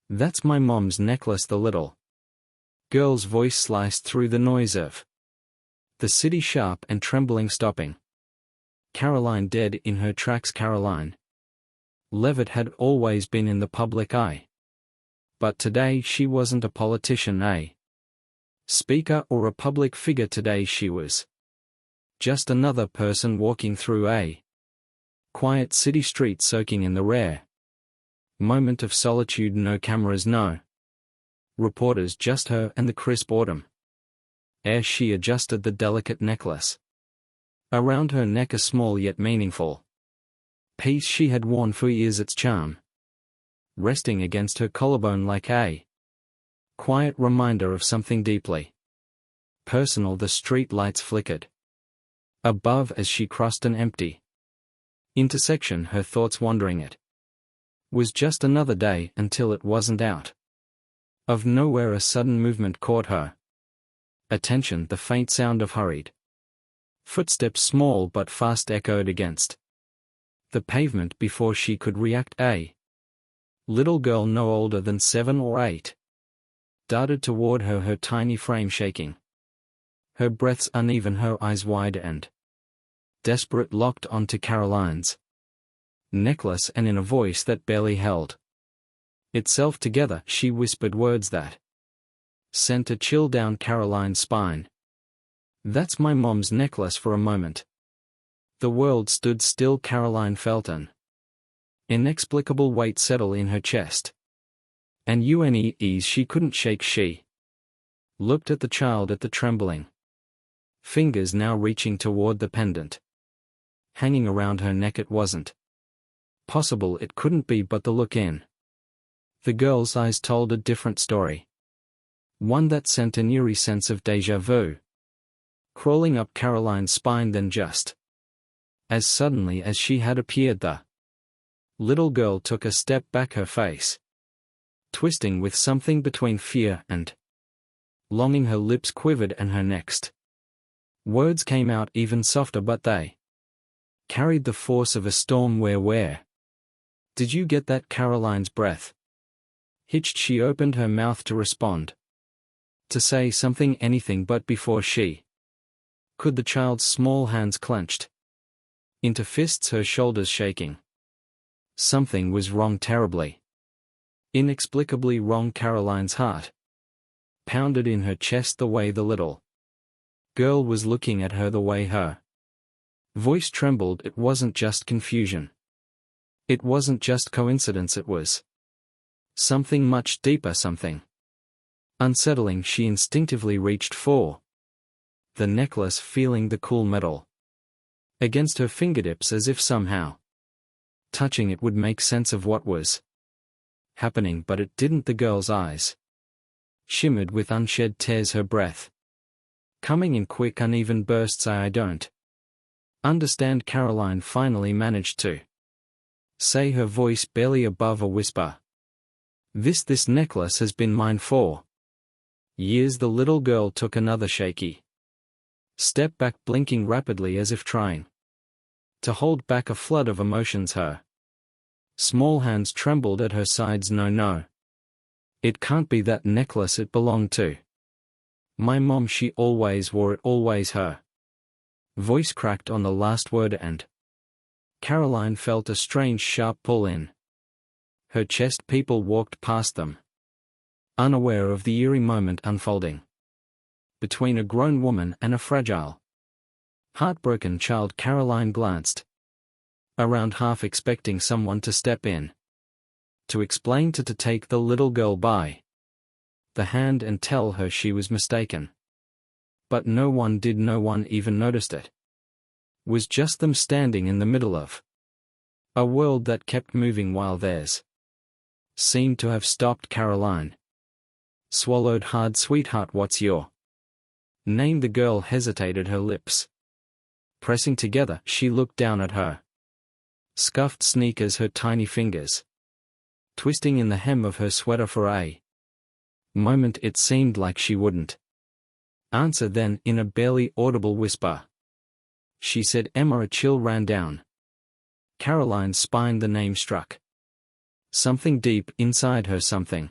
That's my mom's necklace. The little girl's voice sliced through the noise of the city, sharp and trembling, stopping Karoline dead in her tracks. Karoline Leavitt had always been in the public eye. But today she wasn't a politician, a speaker, or a public figure. Today she was just another person walking through a quiet city street, soaking in the rare moment of solitude. No cameras, no reporters, just her and the crisp autumn air. She adjusted the delicate necklace around her neck, a small yet meaningful piece she had worn for years, its charm resting against her collarbone like a quiet reminder of something deeply personal. The street lights flickered above as she crossed an empty intersection, her thoughts wandering. It was just another day until it wasn't. Out of nowhere a sudden movement caught her attention, the faint sound of hurried footsteps, small but fast, echoed against the pavement. Before she could react, a little girl no older than 7 or 8 darted toward her, her tiny frame shaking, her breaths uneven, her eyes wide and desperate, locked onto Karoline's necklace, and in a voice that barely held itself together, she whispered words that sent a chill down Karoline's spine. That's my mom's necklace. For a moment the world stood still. Karoline felt an inexplicable weight settle in her chest, and unease she couldn't shake. She looked at the child, at the trembling fingers now reaching toward the pendant hanging around her neck. It wasn't possible, it couldn't be, but the look in the girl's eyes told a different story, one that sent an eerie sense of déjà vu crawling up Karoline's spine. Then, just as suddenly as she had appeared, the little girl took a step back, her face twisting with something between fear and longing. Her lips quivered and her next words came out even softer, but they carried the force of a storm. Where did you get that? Karoline's breath hitched. She opened her mouth to respond, to say something, anything, but before she could, the child's small hands clenched into fists, her shoulders shaking. Something was wrong, terribly, inexplicably wrong. Karoline's heart pounded in her chest, the way the little girl was looking at her, the way her voice trembled. It wasn't just confusion. It wasn't just coincidence. It was something much deeper, something unsettling. She instinctively reached for the necklace, feeling the cool metal against her fingertips, as if somehow touching it would make sense of what was happening, but it didn't. The girl's eyes shimmered with unshed tears, her breath coming in quick, uneven bursts. I don't understand, Karoline finally managed to say, her voice barely above a whisper. This necklace has been mine for years. The little girl took another shaky step back, blinking rapidly as if trying to hold back a flood of emotions. Her small hands trembled at her sides. No. It can't be that necklace. It belonged to my mom. She always wore it, always. Her voice cracked on the last word, and Karoline felt a strange sharp pull in her chest. People walked past them, unaware of the eerie moment unfolding between a grown woman and a fragile, heartbroken child. Karoline glanced around, half expecting someone to step in to explain, to take the little girl by the hand and tell her she was mistaken. But no one did. No one even noticed. It was just them standing in the middle of a world that kept moving while theirs seemed to have stopped. Karoline swallowed hard. Sweetheart, what's your name? The girl hesitated, her lips pressing together. She looked down at her scuffed sneakers, her tiny fingers twisting in the hem of her sweater. For a moment it seemed like she wouldn't answer. Then, in a barely audible whisper, she said, Emma. A chill ran down Karoline's spine. The name struck something deep inside her, something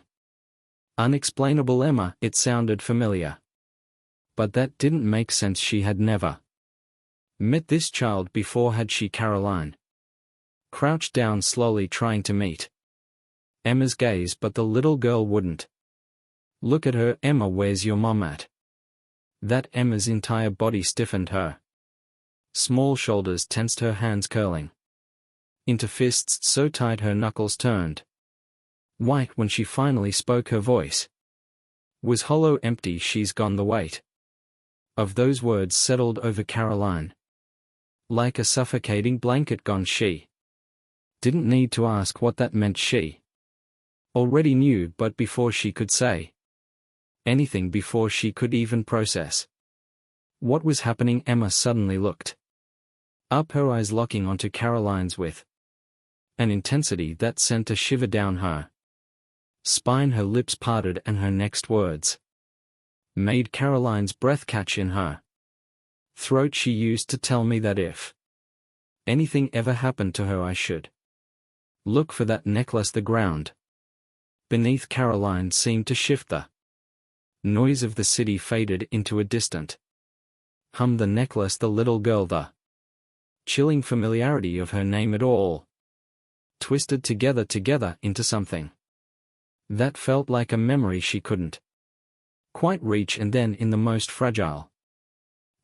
Unexplainable Emma, it sounded familiar. But that didn't make sense. She had never met this child before, had she? Karoline crouched down slowly, trying to meet Emma's gaze, but the little girl wouldn't. Look at her, Emma. Where's your mom at? That Emma's entire body stiffened, her small shoulders tensed, her hands curling into fists so tight her knuckles turned white. When she finally spoke, her voice was hollow, empty. She's gone. The weight of those words settled over Karoline like a suffocating blanket. Gone. She didn't need to ask what that meant. She already knew, but before she could say anything, before she could even process what was happening, Emma suddenly looked up, her eyes locking onto Karoline's with an intensity that sent a shiver down her spine. Her lips parted and her next words made Karoline's breath catch in her throat. She used to tell me that if anything ever happened to her, I should look for that necklace. The ground beneath Karoline seemed to shift. The noise of the city faded into a distant hum. The necklace, the little girl, the chilling familiarity of her name, it all twisted together into something that felt like a memory she couldn't quite reach. And then, in the most fragile,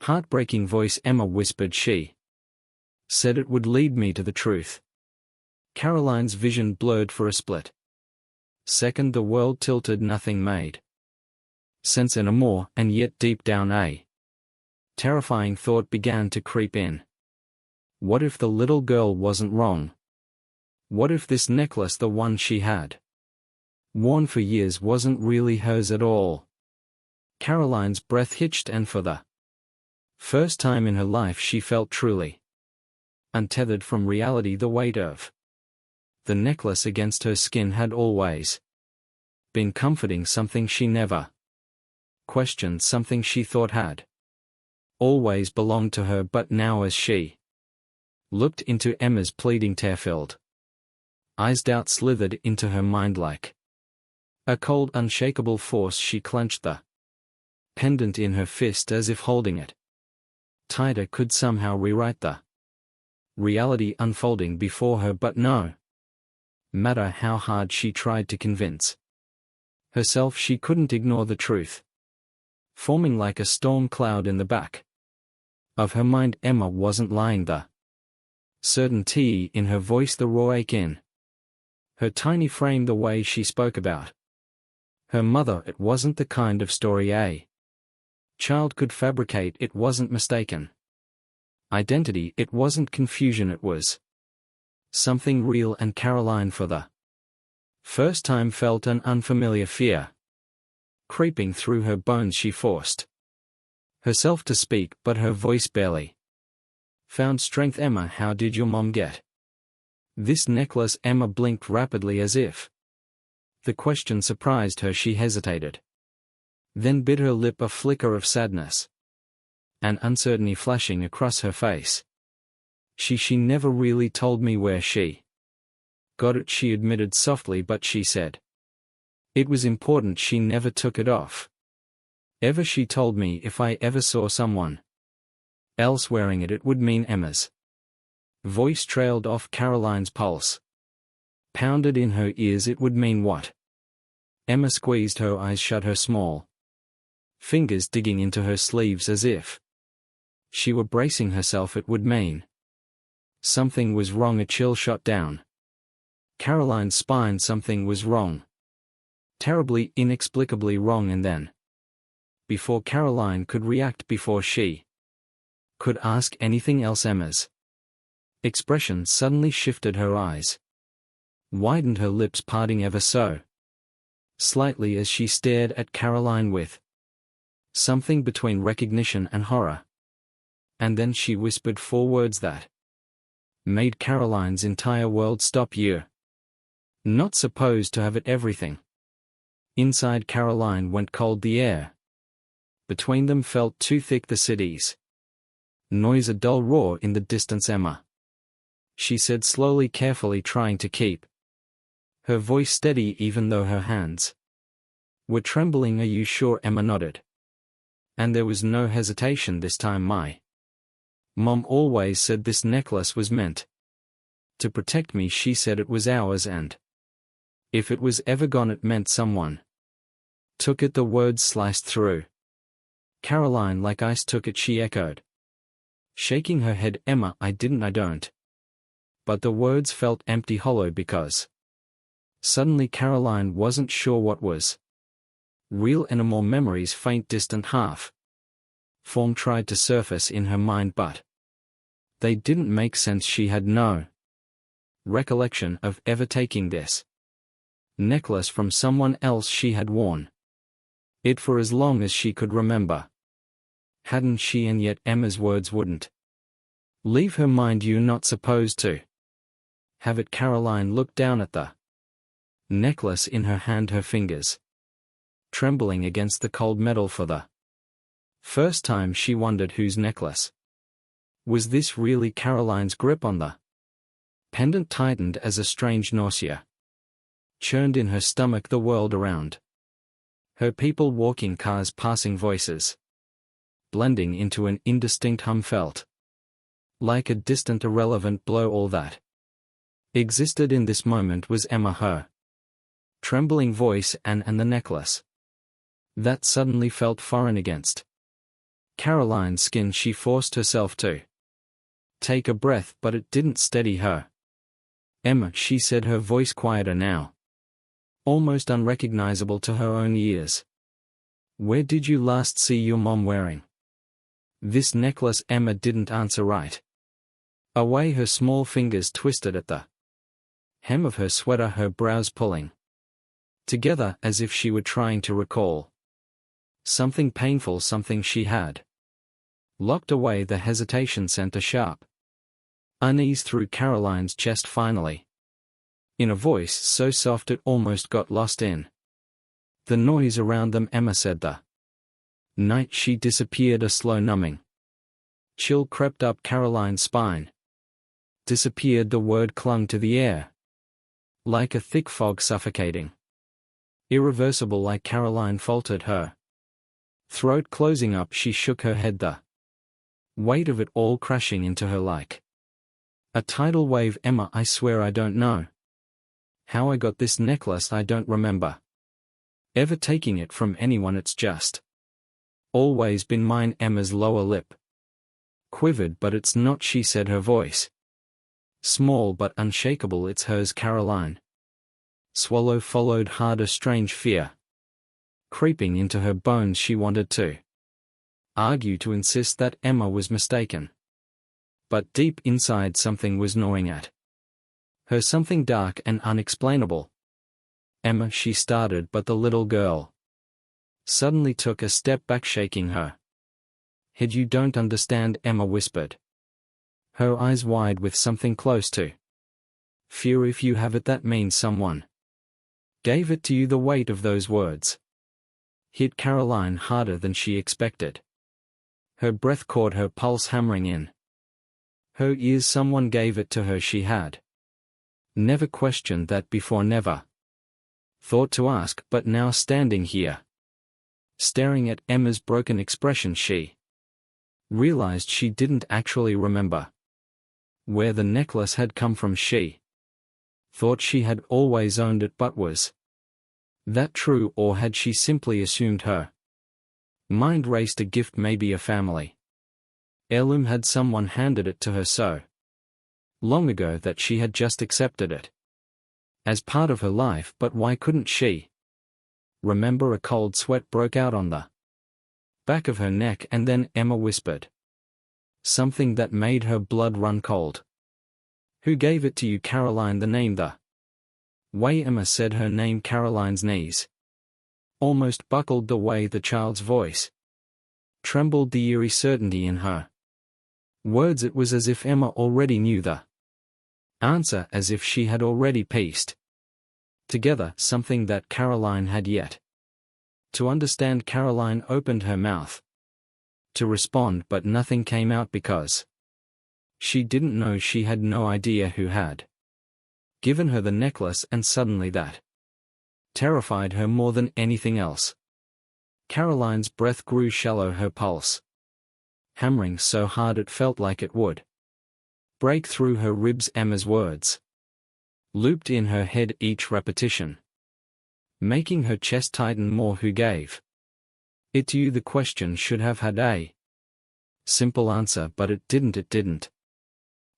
heartbreaking voice Emma whispered, she said it would lead me to the truth. Karoline's vision blurred for a split second. The world tilted. Nothing made sense anymore, and yet deep down a terrifying thought began to creep in. What if the little girl wasn't wrong? What if this necklace, the one she had worn for years, wasn't really hers at all? Karoline's breath hitched, and for the first time in her life she felt truly untethered from reality. The weight of the necklace against her skin had always been comforting, something she never questioned, something she thought had always belonged to her. But now, as she looked into Emma's pleading, tear-filled eyes, doubt slithered into her mind like a cold, unshakable force. She clenched the pendant in her fist as if holding it tighter could somehow rewrite the reality unfolding before her. But no matter how hard she tried to convince herself, she couldn't ignore the truth forming like a storm cloud in the back of her mind. Emma wasn't lying. The certainty in her voice, the raw ache in her tiny frame, the way she spoke about her mother, it wasn't the kind of story a child could fabricate. It wasn't mistaken identity, it wasn't confusion, it was something real. And Karoline, for the first time, felt an unfamiliar fear creeping through her bones. She forced herself to speak, but her voice barely found strength. Emma, how did your mom get this necklace? Emma blinked rapidly as if the question surprised her. She hesitated, then bit her lip, a flicker of sadness and uncertainty flashing across her face. She never really told me where she got it, she admitted softly, but she said it was important. She never took it off ever. She told me if I ever saw someone else wearing it, it would mean Emma's voice trailed off. Karoline's pulse pounded in her ears. It would mean what? Emma squeezed her eyes shut, her small fingers digging into her sleeves as if she were bracing herself. It would mean something was wrong. A chill shot down Karoline's spine. Something was wrong. Terribly, inexplicably wrong. And then, before Karoline could react, before she could ask anything else, Emma's expression suddenly shifted. Her eyes widened, her lips parting ever so slightly as she stared at Karoline with something between recognition and horror. And then she whispered 4 words that made Karoline's entire world stop. You're not supposed to have it. Everything inside Karoline went cold. The air between them felt too thick. The city's noise, a dull roar in the distance. Emma, she said slowly, carefully, trying to keep her voice steady even though her hands We're trembling, are you sure? Emma nodded. And there was no hesitation this time. My mom always said this necklace was meant to protect me. She said it was ours, and if it was ever gone it meant someone took it. The words sliced through Karoline like ice. Took it, she echoed, shaking her head. Emma, I didn't, I don't. But the words felt empty, hollow, because suddenly Karoline wasn't sure what was real anymore. Memories, faint, distant, half form, tried to surface in her mind, but they didn't make sense. She had no recollection of ever taking this necklace from someone else. She had worn it for as long as she could remember, hadn't she? And yet Emma's words wouldn't leave her mind. You're not supposed to have it. Karoline looked down at the necklace in her hand, her fingers trembling against the cold metal. For the first time she wondered whose necklace was this really. Karoline's grip on the pendant tightened as a strange nausea churned in her stomach. The world around her, people walking, cars passing, voices blending into an indistinct hum, felt like a distant, irrelevant blow. All that existed in this moment was Emma, her trembling voice, and the necklace that suddenly felt foreign against Karoline's skin. She forced herself to take a breath, but it didn't steady her. Emma, she said, her voice quieter now, almost unrecognizable to her own ears. Where did you last see your mom wearing this necklace? Emma didn't answer right away. Her small fingers twisted at the hem of her sweater, her brows pulling together as if she were trying to recall something painful, something she had locked away. The hesitation sent a sharp unease through Karoline's chest. Finally, in a voice so soft it almost got lost in the noise around them, Emma said, the night she disappeared. A slow, numbing chill crept up Karoline's spine. Disappeared. The word clung to the air like a thick fog, suffocating, irreversible. Like Karoline faltered, her throat closing up. She shook her head, the weight of it all crashing into her like a tidal wave. Emma, I swear I don't know how I got this necklace. I don't remember ever taking it from anyone. It's just always been mine. Emma's lower lip quivered. But it's not, she said, her voice small but unshakable. It's hers. Karoline swallow followed hard, a strange fear creeping into her bones. She wanted to argue, to insist that Emma was mistaken, but deep inside something was gnawing at her, something dark and unexplainable. Emma, she started, but the little girl suddenly took a step back, shaking her head. You don't understand, Emma whispered, her eyes wide with something close to fear. If you have it, that means someone gave it to you. The weight of those words hit Karoline harder than she expected. Her breath caught, her pulse hammering in her ears. Someone gave it to her. She had never questioned that before, never thought to ask, but now, standing here, staring at Emma's broken expression, she realized she didn't actually remember where the necklace had come from. She thought she had always owned it, but was that true, or had she simply assumed? Her mind raced. A gift, maybe a family heirloom. Had someone handed it to her so long ago that she had just accepted it as part of her life? But why couldn't she remember? A cold sweat broke out on the back of her neck, and then Emma whispered something that made her blood run cold. Who gave it to you? Karoline, the name, the way Emma said her name. Karoline's knees almost buckled. The way the child's voice trembled, the eerie certainty in her words. It was as if Emma already knew the answer, as if she had already pieced together something that Karoline had yet to understand. Karoline opened her mouth to respond, but nothing came out because she didn't know. She had no idea who had given her the necklace, and suddenly that terrified her more than anything else. Caroline's breath grew shallow, her pulse hammering so hard it felt like it would break through her ribs. Emma's words looped in her head, each repetition making her chest tighten more. Who gave it to you? The question should have had a simple answer, but it didn't. It didn't.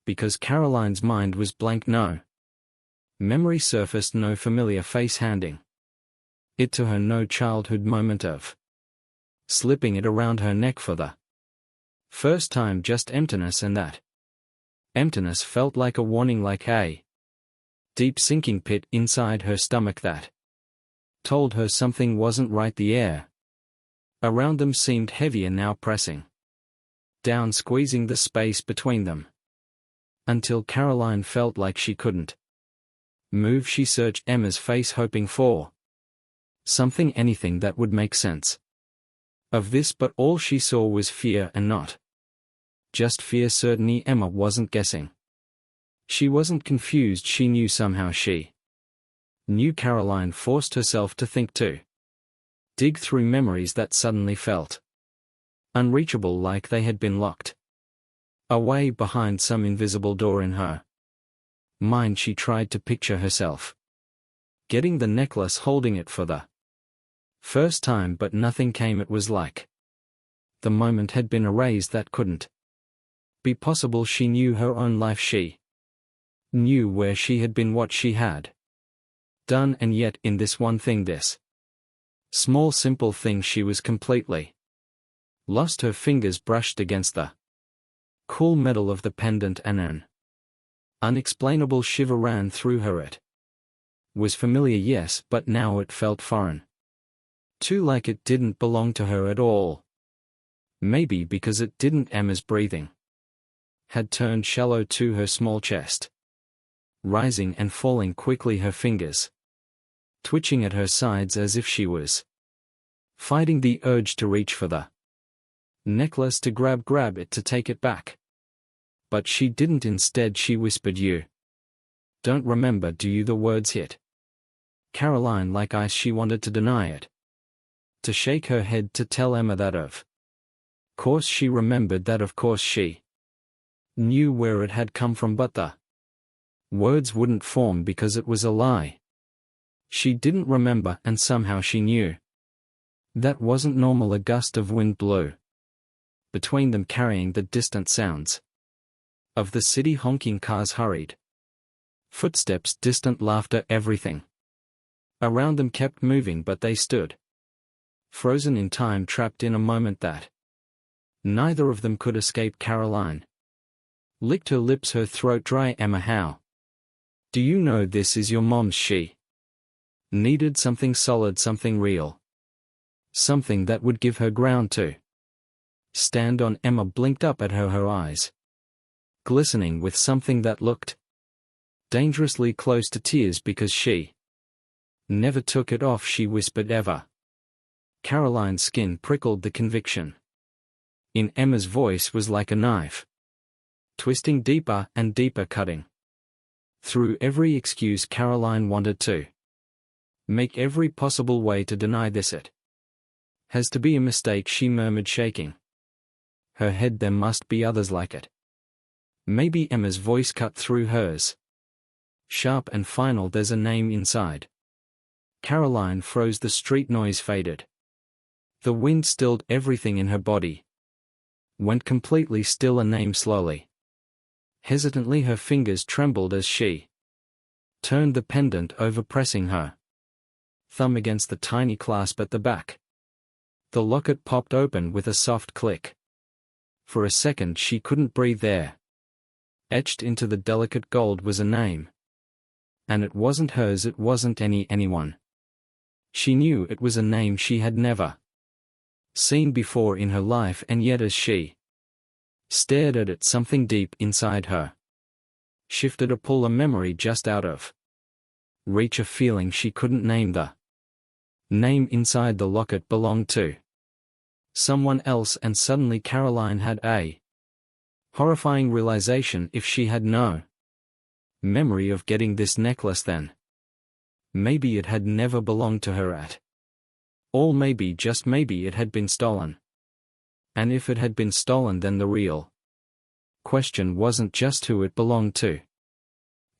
Because Caroline's mind was blank. No memory surfaced, no familiar face handing it to her, no childhood moment of slipping it around her neck for the first time. Just emptiness, and that emptiness felt like a warning, like a deep sinking pit inside her stomach that told her something wasn't right. The air around them seemed heavier now, pressing down, squeezing the space between them, until Karoline felt like she couldn't move. She searched Emma's face, hoping for something, anything that would make sense of this, but all she saw was fear, and not just fear, certainty. Emma wasn't guessing. She wasn't confused. She knew. Somehow she knew. Karoline forced herself to think, to dig through memories that suddenly felt unreachable, like they had been locked away behind some invisible door in her mind. She tried to picture herself getting the necklace, holding it for the first time, but nothing came. It was like the moment had been erased. That couldn't be possible. She knew her own life. She knew where she had been, what she had done, and yet in this one thing, this small simple thing, she was completely lost. Her fingers brushed against the cool metal of the pendant, and an unexplainable shiver ran through her. It was familiar, yes, but now it felt foreign too, like it didn't belong to her at all. Maybe because it didn't. Emma's breathing had turned shallow to her small chest, rising and falling quickly, her fingers twitching at her sides as if she was fighting the urge to reach for the necklace, to grab it, to take it back. But she didn't. Instead she whispered, "You don't remember, do you?" The words hit Karoline like ice. She wanted to deny it, to shake her head, to tell Emma that of course she remembered, that of course she knew where it had come from, but the words wouldn't form because it was a lie. She didn't remember, and somehow she knew that wasn't normal. A gust of wind blew between them, carrying the distant sounds of the city, honking cars, hurried footsteps, distant laughter. Everything around them kept moving, but they stood frozen in time, trapped in a moment that neither of them could escape. Karoline licked her lips, her throat dry. "Emma, how do you know this is your mom's?" She needed something solid, something real, something that would give her ground to stand on. Emma blinked up at her, her eyes glistening with something that looked dangerously close to tears, because she never took it off. She whispered, "Ever." Karoline's skin prickled. The conviction in Emma's voice was like a knife, twisting deeper and deeper, cutting through every excuse Karoline wanted to make, every possible way to deny this. "It has to be a mistake," she murmured, shaking her head. "There must be others like it." Maybe. Emma's voice cut through hers, sharp and final. "There's a name inside." Karoline froze. The street noise faded. The wind stilled. Everything in her body went completely still. A name. Slowly, hesitantly, her fingers trembled as she turned the pendant over, pressing her thumb against the tiny clasp at the back. The locket popped open with a soft click. For a second she couldn't breathe. There, etched into the delicate gold, was a name. And it wasn't hers. It wasn't anyone. She knew it was a name she had never seen before in her life, and yet as she stared at it, something deep inside her shifted, a pull, a memory just out of reach, a feeling she couldn't name. The name inside the locket belonged to someone else, and suddenly Karoline had a horrifying realization. If she had no memory of getting this necklace, then Maybe it had never belonged to her at all. Maybe, just maybe, it had been stolen. And if it had been stolen, then the real question wasn't just who it belonged to.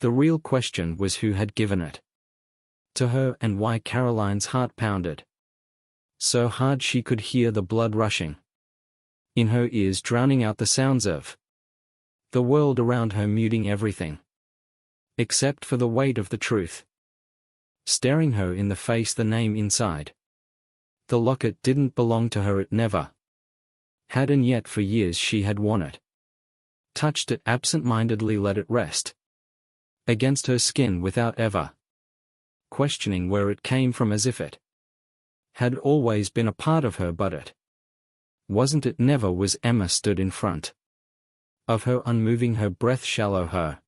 The real question was who had given it to her, and why. Karoline's heart pounded so hard she could hear the blood rushing in her ears, drowning out the sounds of the world around her, muting everything except for the weight of the truth staring her in the face. The name inside the locket didn't belong to her. It never had, and yet for years she had worn it, touched it absent-mindedly, let it rest against her skin without ever questioning where it came from, as if it had always been a part of her. But it wasn't. It never was. Emma stood in front of her, unmoving, her breath shallow, her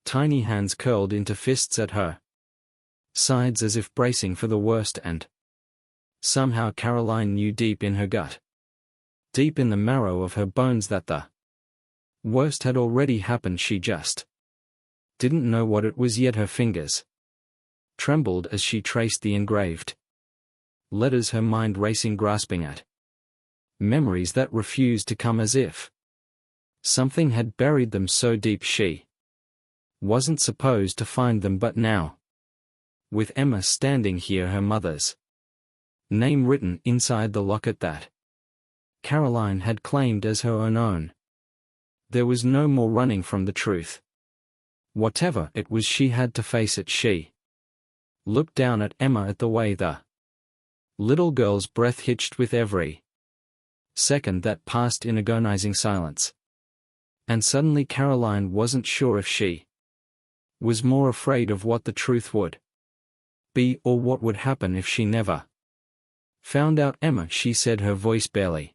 tiny hands curled into fists at her sides as if bracing for the worst, and somehow Karoline knew deep in her gut, deep in the marrow of her bones, that the worst had already happened. She just didn't know what it was yet. Her fingers trembled as she traced the engraved letters, her mind racing, grasping at memories that refused to come, as if something had buried them so deep she wasn't supposed to find them. But now, with Emma standing here, her mother's name written inside the locket that Karoline had claimed as her own, there was no more running from the truth. Whatever it was, she had to face it. She looked down at Emma, at the way the little girl's breath hitched with every second that passed in agonizing silence. And suddenly Karoline wasn't sure if she was more afraid of what the truth would be, or what would happen if she never found out. Emma, she said, her voice barely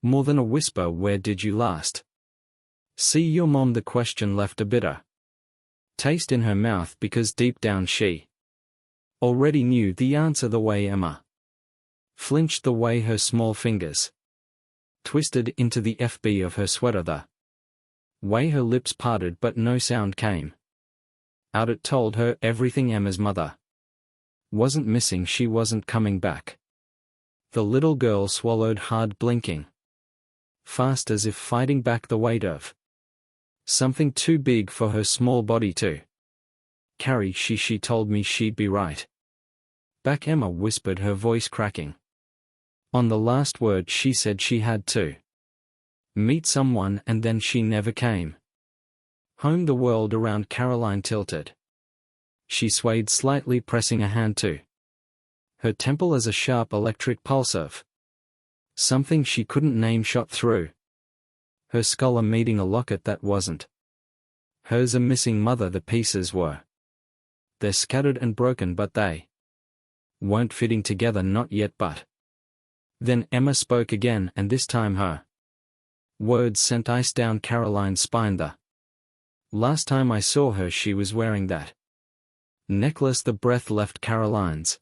more than a whisper, where did you last see your mom? The question left a bitter taste in her mouth, because deep down she already knew the answer. The way Emma flinched, the way her small fingers twisted into the FB of her sweater, the way her lips parted but no sound came out, it told her everything. Emma's mother wasn't missing. She wasn't coming back. The little girl swallowed hard, blinking fast, as if fighting back the weight of something too big for her small body to carry. She told me she'd be right back, Emma whispered, her voice cracking. On the last word, she said she had to meet someone, and then she never came home. The world around Karoline tilted. She swayed slightly, pressing a hand to her temple as a sharp electric pulse of something she couldn't name shot through her skull, meeting a locket that wasn't hers, a missing mother. The pieces were there, scattered and broken, but they weren't fitting together, not yet. But then Emma spoke again, and this time her words sent ice down Karoline's spine. The last time I saw her, she was wearing that necklace. The breath left Karoline's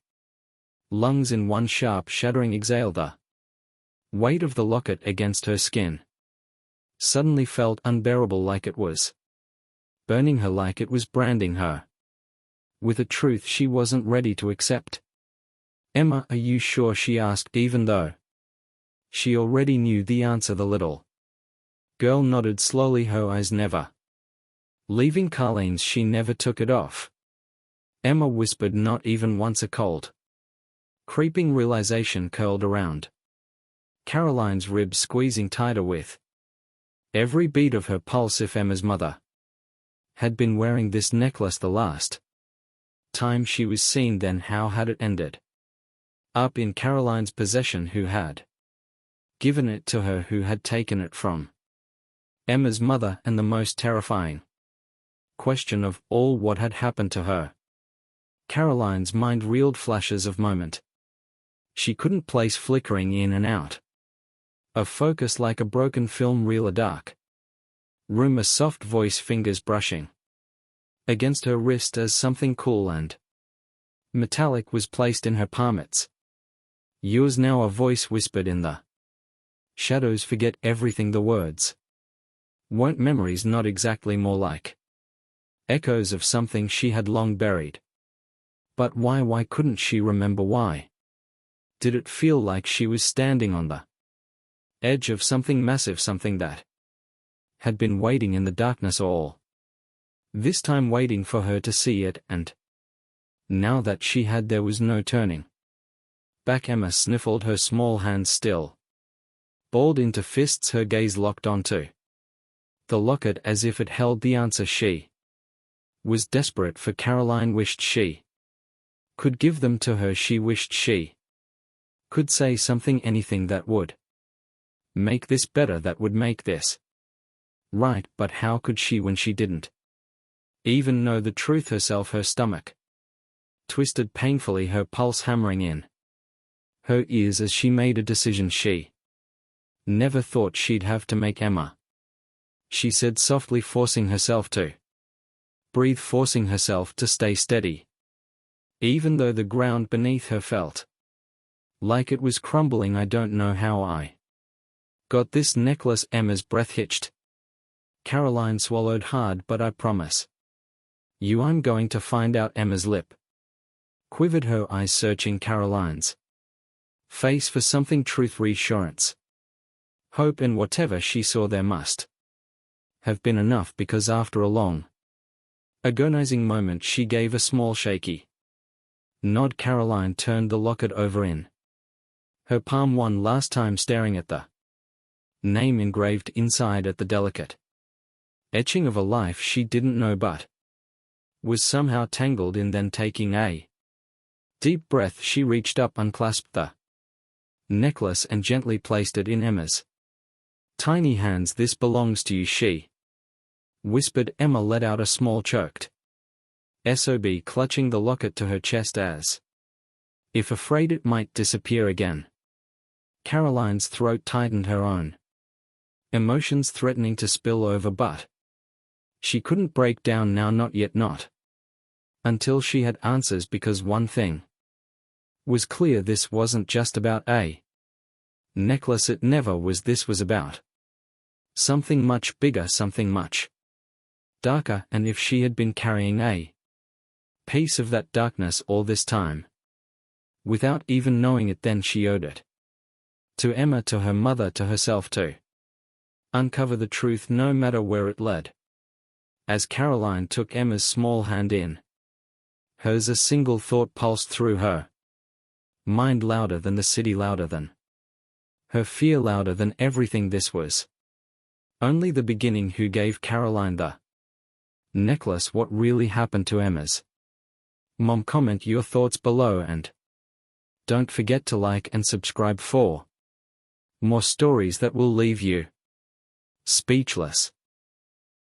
lungs in one sharp, shattering exhale. The weight of the locket against her skin suddenly felt unbearable, like it was burning her, like it was branding her with a truth she wasn't ready to accept. Emma, are you sure? She asked, even though she already knew the answer. The little girl nodded slowly, her eyes never leaving Karoline's. She never took it off. Emma whispered, not even once. A cold, creeping realization curled around Karoline's ribs, squeezing tighter with every beat of her pulse. If Emma's mother had been wearing this necklace the last time she was seen, then how had it ended up in Karoline's possession? Who had given it to her? Who had taken it from Emma's mother? And the most terrifying question of all, what had happened to her? Karoline's mind reeled, flashes of moment she couldn't place, flickering in and out of focus like a broken film reel. A dark room, a soft voice, fingers brushing against her wrist as something cool and metallic was placed in her palm. It's yours now, a voice whispered in the shadows. Forget everything. The words weren't memories, not exactly, more like echoes of something she had long buried. But why couldn't she remember why? Did it feel like she was standing on the edge of something massive, something that had been waiting in the darkness all this time, waiting for her to see it, and now that she had, there was no turning back. Emma sniffled, her small hands still balled into fists, her gaze locked onto the locket as if it held the answer. She was desperate for Karoline, wished she could give them to her. She wished she could say something, anything that would make this better, that would make this right. But how could she when she didn't even know the truth herself? Her stomach twisted painfully, her pulse hammering in her ears as she made a decision she never thought she'd have to make. Emma, she said softly, forcing herself to breathe, forcing herself to stay steady, even though the ground beneath her felt like it was crumbling. I don't know how I got this necklace. Emma's breath hitched. Karoline swallowed hard. But I promise you I'm going to find out. Emma's lip quivered, her eyes searching Karoline's face for something, truth, reassurance, hope, and whatever she saw there must have been enough, because after a long, agonizing moment she gave a small shaky nod. Karoline turned the locket over in her palm one last time, staring at the name engraved inside, at the delicate etching of a life she didn't know but was somehow tangled in. Then, taking a deep breath, she reached up, unclasped the necklace and gently placed it in Emma's tiny hands. This belongs to you, she whispered. Emma let out a small choked sob, clutching the locket to her chest as if afraid it might disappear again. Karoline's throat tightened, her own emotions threatening to spill over, but she couldn't break down now, not yet, not until she had answers, because one thing was clear: this wasn't just about a necklace, it never was. This was about something much bigger, something much darker, and if she had been carrying a piece of that darkness all this time without even knowing it, then she owed it to Emma, to her mother, to herself, to uncover the truth, no matter where it led. As Karoline took Emma's small hand in hers, a single thought pulsed through her mind, louder than the city, louder than her fear, louder than everything. This was only the beginning. Who gave Karoline the necklace? What really happened to Emma's mom? Comment your thoughts below, and don't forget to like and subscribe for more stories that will leave you speechless.